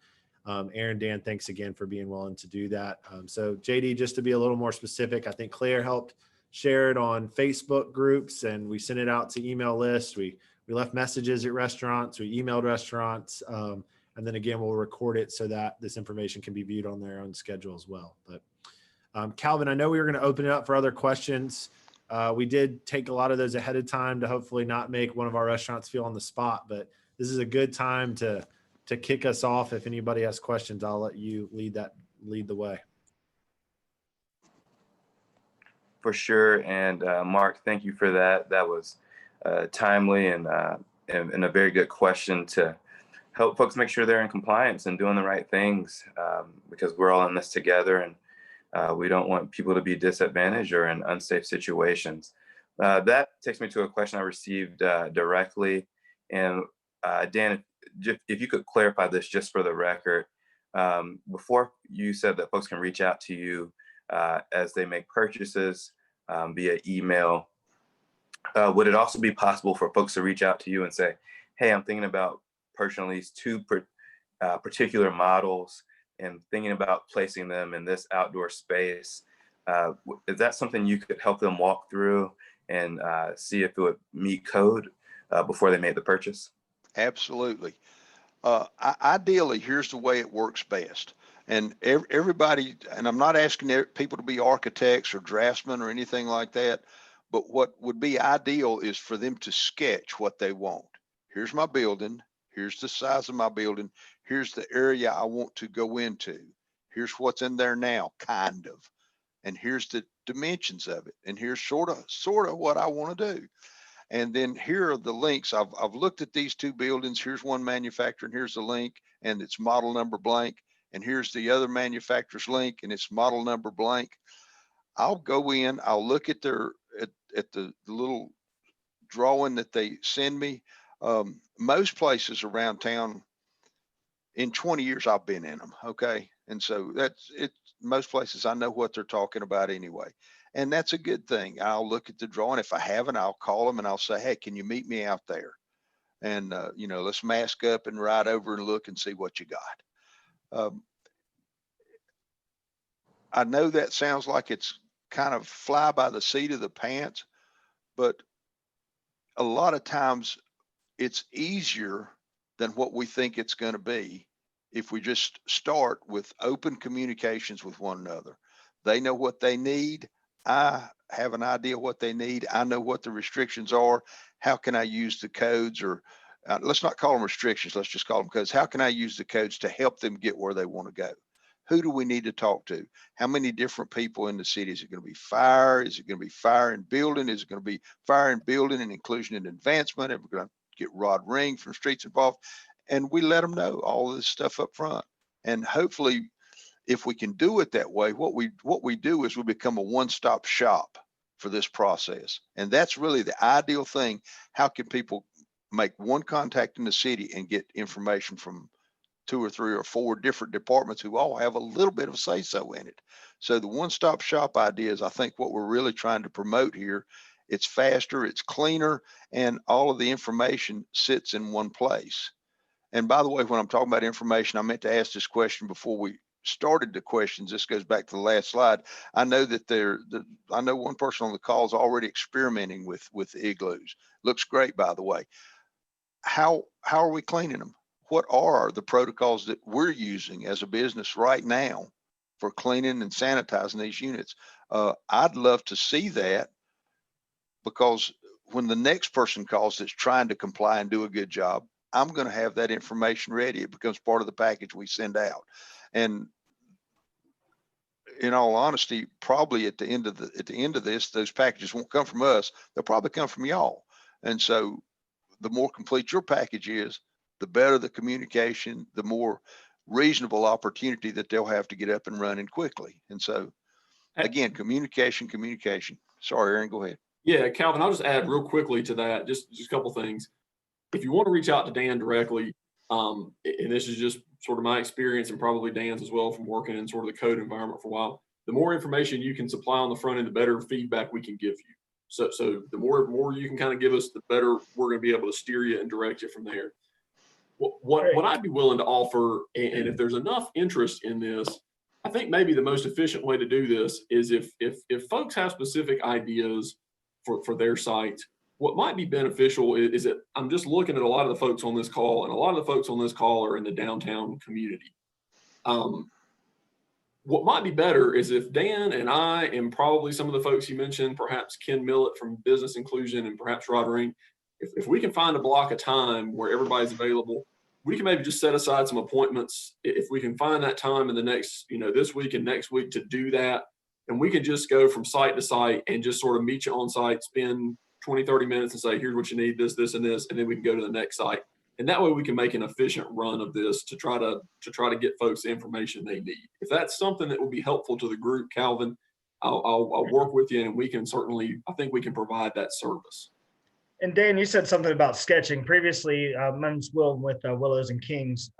Aaron, Dan, thanks again for being willing to do that. So JD, just to be a little more specific, I think Claire helped share it on Facebook groups, and we sent it out to email lists. We left messages at restaurants, we emailed restaurants, and then again, we'll record it so that this information can be viewed on their own schedule as well. But Calvin, I know we were going to open it up for other questions. We did take a lot of those ahead of time to hopefully not make one of our restaurants feel on the spot, but this is a good time to kick us off. If anybody has questions, I'll let you lead the way. For sure. And Mark, thank you for that. That was timely and a very good question to help folks make sure they're in compliance and doing the right things, because we're all in this together, and we don't want people to be disadvantaged or in unsafe situations. That takes me to a question I received directly. And Dan, if you could clarify this just for the record, before you said that folks can reach out to you as they make purchases via email, would it also be possible for folks to reach out to you and say, hey, I'm thinking about purchasing these two particular models and thinking about placing them in this outdoor space? Is that something you could help them walk through and see if it would meet code before they made the purchase? Absolutely. Ideally, here's the way it works best. And everybody, and I'm not asking people to be architects or draftsmen or anything like that, but what would be ideal is for them to sketch what they want. Here's my building. Here's the size of my building. Here's the area I want to go into. Here's what's in there now, kind of. And here's the dimensions of it. And here's sort of what I want to do. And then here are the links. I've looked at these two buildings. Here's one manufacturer, and here's the link, and it's model number blank. And here's the other manufacturer's link, and it's model number blank. I'll go in, I'll look at at the little drawing that they send me. Most places around town, in 20 years, I've been in them. Okay. And so that's it. Most places I know what they're talking about anyway. And that's a good thing. I'll look at the drawing. If I haven't, I'll call them and I'll say, hey, can you meet me out there? And, let's mask up and ride over and look and see what you got. I know that sounds like it's kind of fly by the seat of the pants, but a lot of times it's easier than what we think it's going to be if we just start with open communications with one another. They know what they need. I have an idea what they need. I know what the restrictions are. How can I use the codes, or let's not call them restrictions. Let's just call them codes. How can I use the codes to help them get where they want to go? Who do we need to talk to? How many different people in the city? Is it going to be fire? Is it going to be fire and building? Is it going to be fire and building and inclusion and advancement? Are we going to get Rod Ring from Streets Involved? And we let them know all of this stuff up front. And hopefully, if we can do it that way, what we do is we become a one-stop shop for this process. And that's really the ideal thing. How can people make one contact in the city and get information from 2 or 3 or 4 different departments who all have a little bit of say-so in it? So the one-stop shop idea is, I think, what we're really trying to promote here. It's faster, it's cleaner, and all of the information sits in one place. And by the way, when I'm talking about information, I meant to ask this question before we started the questions. This goes back to the last slide. I know that I know one person on the call is already experimenting with igloos. Looks great, by the way. How are we cleaning them? What are the protocols that we're using as a business right now for cleaning and sanitizing these units? I'd love to see that, because when the next person calls that's trying to comply and do a good job, I'm going to have that information ready. It becomes part of the package we send out. And in all honesty, probably at the end of this, those packages won't come from us. They'll probably come from y'all. And so the more complete your package is, the better the communication, the more reasonable opportunity that they'll have to get up and running quickly. And so again, communication. Sorry, Aaron, go ahead. Yeah, Calvin, I'll just add real quickly to that, just a couple things. If you want to reach out to Dan directly, and this is just sort of my experience and probably Dan's as well from working in sort of the code environment for a while, the more information you can supply on the front end, the better feedback we can give you. So the more you can kind of give us, the better we're going to be able to steer you and direct you from there. What I'd be willing to offer, and if there's enough interest in this, I think maybe the most efficient way to do this is if folks have specific ideas for their site, what might be beneficial is that I'm just looking at a lot of the folks on this call, and a lot of the folks on this call are in the downtown community. What might be better is if Dan and I, and probably some of the folks you mentioned, perhaps Ken Millett from Business Inclusion, and perhaps Rodering, if we can find a block of time where everybody's available, we can maybe just set aside some appointments. If we can find that time in the next, this week and next week to do that, and we can just go from site to site and just sort of meet you on site, spend 20, 30 minutes and say, here's what you need, this, and this, and then we can go to the next site. And that way we can make an efficient run of this to try to get folks the information they need. If that's something that would be helpful to the group, Calvin, I'll work with you, and we can certainly, I think we can provide that service. And Dan, you said something about sketching previously. Mine's Will with Willows and Kings.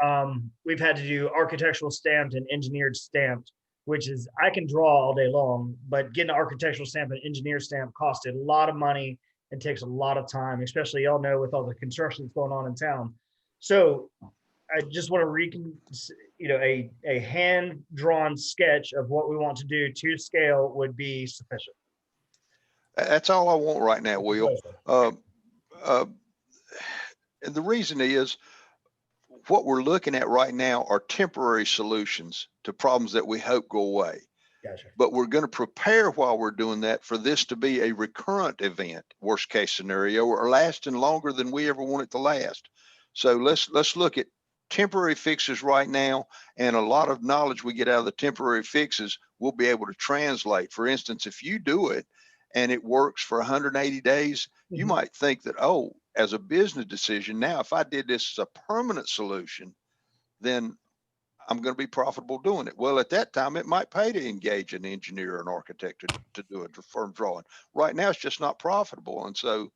We've had to do architectural stamped and engineered stamped, which is, I can draw all day long, but getting an architectural stamp and engineered stamp costs a lot of money and takes a lot of time, especially y'all know with all the construction that's going on in town. So I just want to a hand-drawn sketch of what we want to do to scale would be sufficient. That's all I want right now, Will. And the reason is, what we're looking at right now are temporary solutions to problems that we hope go away. Gotcha. But we're going to prepare while we're doing that for this to be a recurrent event, worst case scenario, or lasting longer than we ever want it to last. So let's look at temporary fixes right now, and a lot of knowledge we get out of the temporary fixes we'll be able to translate. For instance, if you do it and it works for 180 days, you might think that, oh, as a business decision, now if I did this as a permanent solution, then I'm going to be profitable doing it. Well, at that time, it might pay to engage an engineer or an architect to do a firm drawing. Right now, it's just not profitable. And so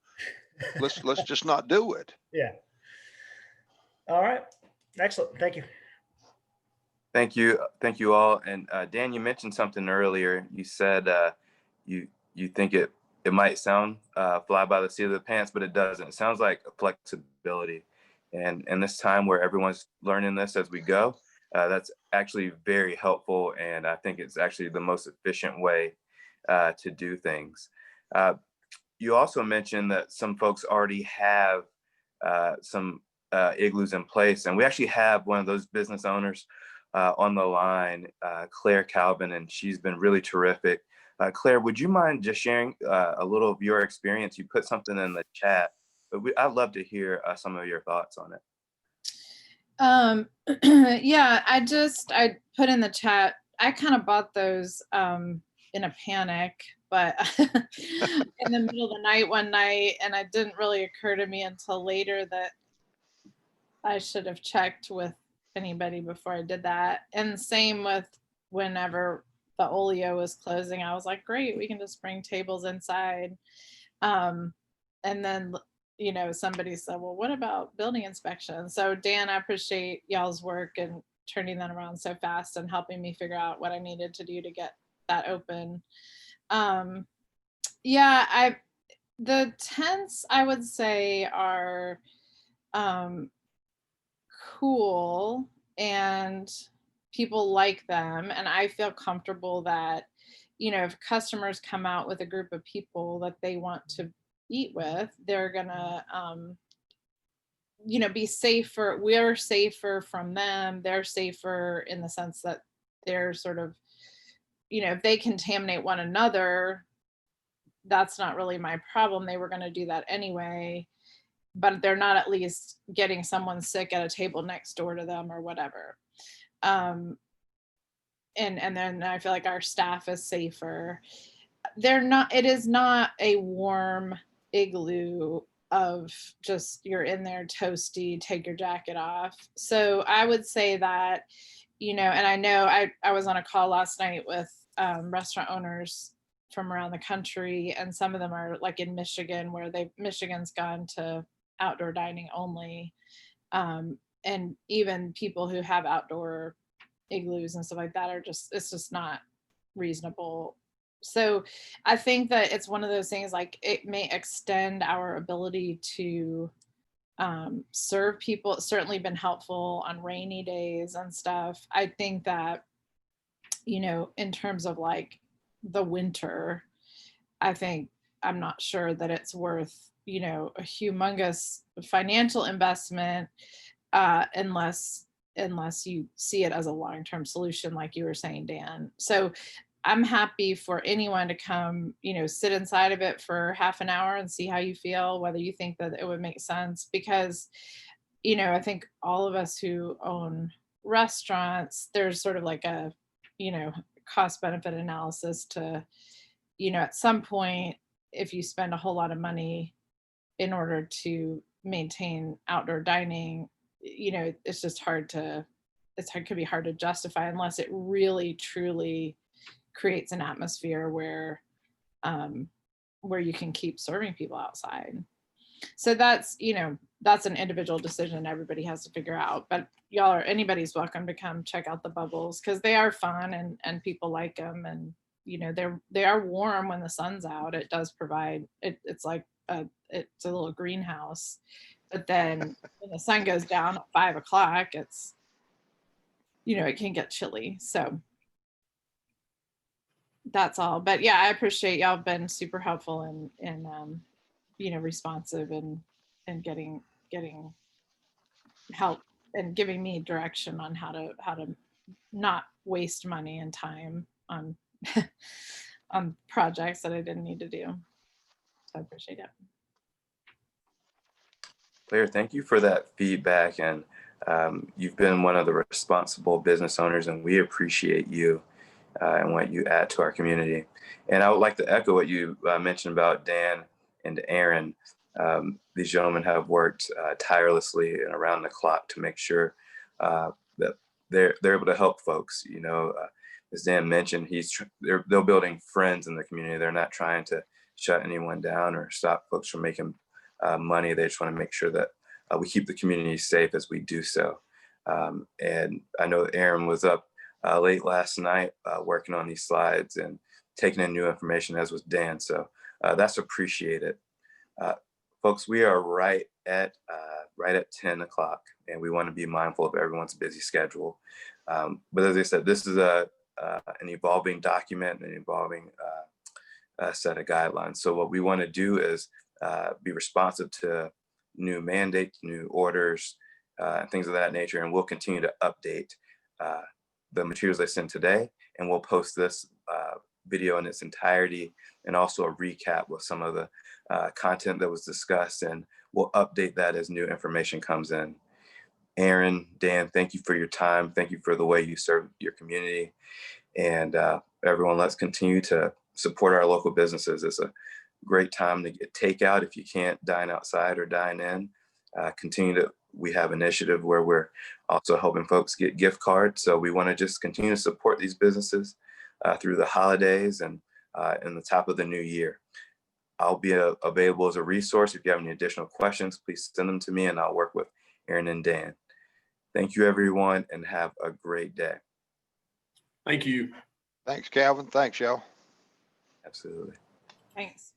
let's just not do it. Yeah. All right. Excellent. Thank you. Thank you. Thank you all. And Dan, you mentioned something earlier. You said you think it might sound fly by the seat of the pants, but it doesn't. It sounds like flexibility. And in this time where everyone's learning this as we go, that's actually very helpful. And I think it's actually the most efficient way to do things. You also mentioned that some folks already have some igloos in place. And we actually have one of those business owners on the line, Claire Calvin, and she's been really terrific. Claire, would you mind just sharing a little of your experience? You put something in the chat, but I'd love to hear some of your thoughts on it. Yeah, I put in the chat, I kind of bought those in a panic, but in the middle of the night one night, and it didn't really occur to me until later that I should have checked with anybody before I did that. And same with whenever the Olio was closing, I was like, great, we can just bring tables inside. And then, somebody said, well, what about building inspection? So Dan, I appreciate y'all's work and turning that around so fast and helping me figure out what I needed to do to get that open. Yeah, the tents, I would say, are cool and people like them. And I feel comfortable that, if customers come out with a group of people that they want to eat with, they're gonna, be safer. We're safer from them. They're safer in the sense that they're sort of, if they contaminate one another, that's not really my problem. They were going to do that anyway, but they're not at least getting someone sick at a table next door to them or whatever. and then I feel like our staff is safer. It is not a warm igloo of just you're in there toasty, take your jacket off. So I would say that, and I know I was on a call last night with restaurant owners from around the country, and some of them are like in Michigan, where Michigan's gone to outdoor dining only. And even people who have outdoor igloos and stuff like that it's just not reasonable. So I think that it's one of those things, like it may extend our ability to serve people. It's certainly been helpful on rainy days and stuff. I think that, in terms of like the winter, I'm not sure that it's worth, a humongous financial investment unless you see it as a long-term solution, like you were saying, Dan. So I'm happy for anyone to come, sit inside of it for half an hour and see how you feel, whether you think that it would make sense. Because, I think all of us who own restaurants, there's sort of like a, cost benefit analysis to, at some point, if you spend a whole lot of money in order to maintain outdoor dining, it's just could be hard to justify unless it really truly creates an atmosphere where you can keep serving people outside. So that's an individual decision everybody has to figure out. But anybody's welcome to come check out the bubbles, because they are fun and people like them, and they are warm when the sun's out. It does provide it's like it's a little greenhouse. But then when the sun goes down at 5 o'clock, it's it can get chilly. So that's all. But yeah, I appreciate y'all been super helpful and responsive and getting help and giving me direction on how to not waste money and time on on projects that I didn't need to do. So I appreciate it. Claire, thank you for that feedback, and you've been one of the responsible business owners, and we appreciate you and what you add to our community. And I would like to echo what you mentioned about Dan and Aaron. These gentlemen have worked tirelessly and around the clock to make sure that they're able to help folks. As Dan mentioned, they're building friends in the community. They're not trying to shut anyone down or stop folks from making money. They just want to make sure that we keep the community safe as we do so. And I know Aaron was up late last night working on these slides and taking in new information, as was Dan. So that's appreciated. Folks, we are right at 10 o'clock, and we want to be mindful of everyone's busy schedule. But as I said, this is an evolving document, an evolving set of guidelines. So what we want to do is be responsive to new mandates, new orders, things of that nature, and we'll continue to update the materials I sent today, and we'll post this video in its entirety and also a recap with some of the content that was discussed, and we'll update that as new information comes in. Aaron, Dan, thank you for your time. Thank you for the way you serve your community. And everyone, let's continue to support our local businesses. It's a great time to get takeout if you can't dine outside or dine in. We have an initiative where we're also helping folks get gift cards. So we want to just continue to support these businesses through the holidays and in the top of the new year. I'll be available as a resource. If you have any additional questions, please send them to me and I'll work with Aaron and Dan. Thank you, everyone, and have a great day. Thank you. Thanks, Calvin. Thanks, y'all. Absolutely. Thanks.